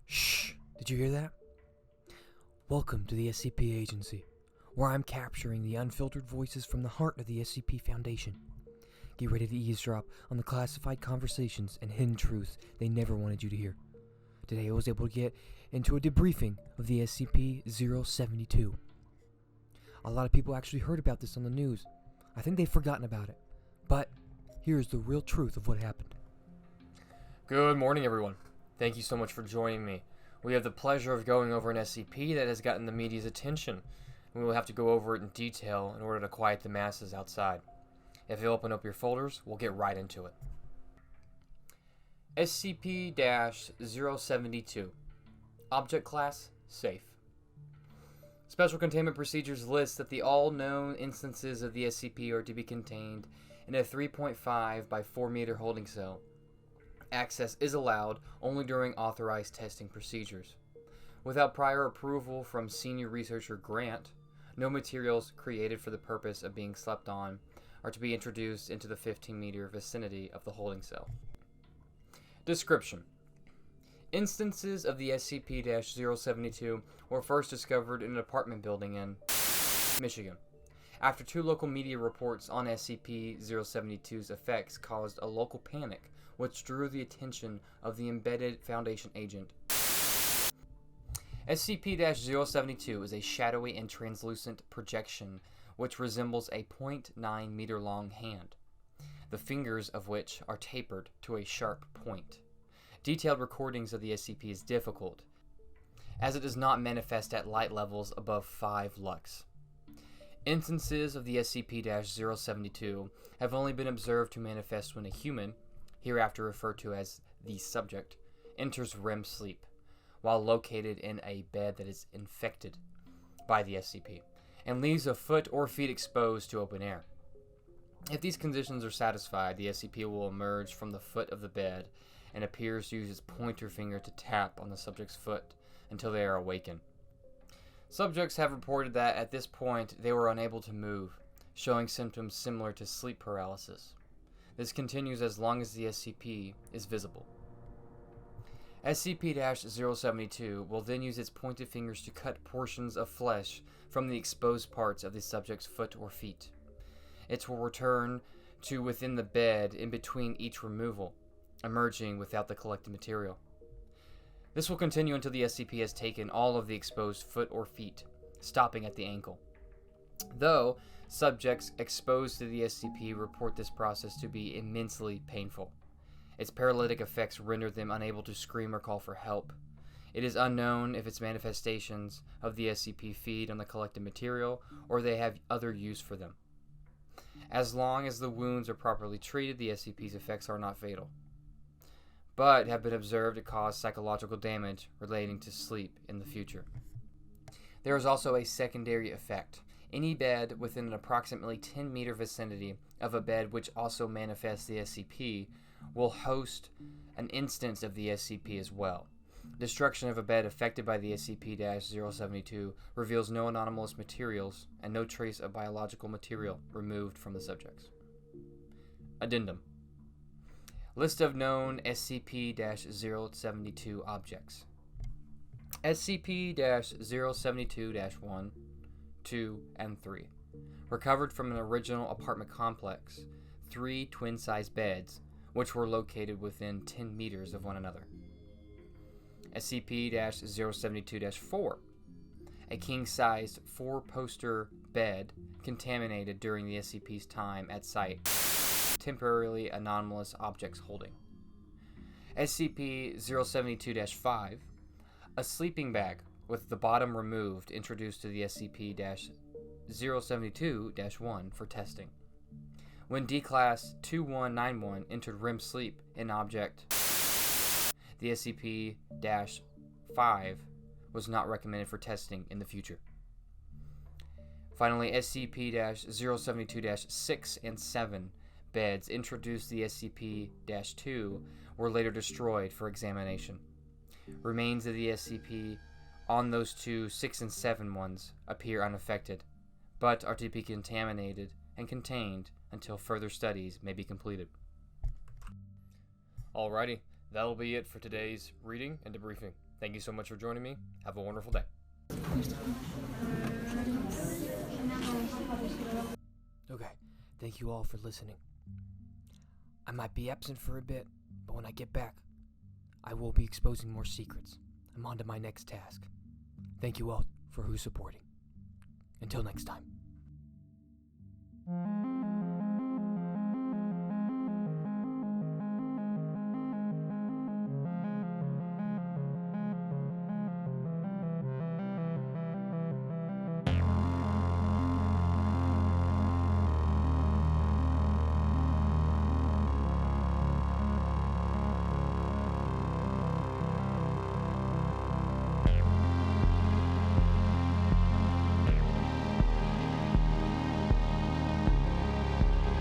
Shh! Did you hear that? Welcome to the SCP Agency, where I'm capturing the unfiltered voices from the heart of the SCP Foundation. Get ready to eavesdrop on the classified conversations and hidden truths they never wanted you to hear. Today I was able to get into a debriefing of the SCP-072. A lot of people actually heard about this on the news. I think they've forgotten about it. But here's the real truth of what happened. Good morning, everyone. Thank you so much for joining me. We have the pleasure of going over an SCP that has gotten the media's attention, and we will have to go over it in detail in order to quiet the masses outside. If you open up your folders, we'll get right into it. SCP-072. Object Class: Safe. Special Containment Procedures lists that all known instances of the SCP are to be contained in a 3.5 by 4 meter holding cell. Access is allowed only during authorized testing procedures. Without prior approval from Senior Researcher Grant, no materials created for the purpose of being slept on are to be introduced into the 15-meter vicinity of the holding cell. Description: Instances of the SCP-072 were first discovered in an apartment building in Michigan, after two local media reports on SCP-072's effects caused a local panic, which drew the attention of the embedded Foundation agent. SCP-072 is a shadowy and translucent projection which resembles a 0.9 meter long hand, the fingers of which are tapered to a sharp point. Detailed recordings of the SCP is difficult, as it does not manifest at light levels above 5 lux. Instances of the SCP-072 have only been observed to manifest when a human, hereafter referred to as the subject, enters REM sleep, while located in a bed that is infected by the SCP, and leaves a foot or feet exposed to open air. If these conditions are satisfied, the SCP will emerge from the foot of the bed and appears to use its pointer finger to tap on the subject's foot until they are awakened. Subjects have reported that at this point they were unable to move, showing symptoms similar to sleep paralysis. This continues as long as the SCP is visible. SCP-072 will then use its pointed fingers to cut portions of flesh from the exposed parts of the subject's foot or feet. It will return to within the bed in between each removal, emerging without the collected material. This will continue until the SCP has taken all of the exposed foot or feet, stopping at the ankle. Though subjects exposed to the SCP report this process to be immensely painful. Its paralytic effects render them unable to scream or call for help. It is unknown if its manifestations of the SCP feed on the collected material or they have other use for them. As long as the wounds are properly treated, the SCP's effects are not fatal, but have been observed to cause psychological damage relating to sleep in the future. There is also a secondary effect. Any bed within an approximately 10-meter vicinity of a bed which also manifests the SCP will host an instance of the SCP as well. Destruction of a bed affected by the SCP-072 reveals no anomalous materials and no trace of biological material removed from the subjects. Addendum: List of known SCP-072 objects. SCP-072-1, 2, and 3. Recovered from an original apartment complex, 3 twin-sized beds, which were located within 10 meters of one another. SCP-072-4. A king-sized 4-poster bed contaminated during the SCP's time at site. Temporarily anomalous objects holding. SCP-072-5. A sleeping bag with the bottom removed introduced to the SCP-072-1 for testing. When D-Class 2191 entered REM sleep in object, the SCP-5 was not recommended for testing in the future. Finally, SCP-072-6 and 7 beds introduced to the SCP-2 were later destroyed for examination. Remains of the SCP on those two 6 and 7 ones appear unaffected, but are to be contaminated and contained until further studies may be completed. Alrighty, that'll be it for today's reading and debriefing. Thank you so much for joining me. Have a wonderful day. Okay, thank you all for listening. I might be absent for a bit, but when I get back, I will be exposing more secrets. I'm on to my next task. Thank you all for who's supporting. Until next time.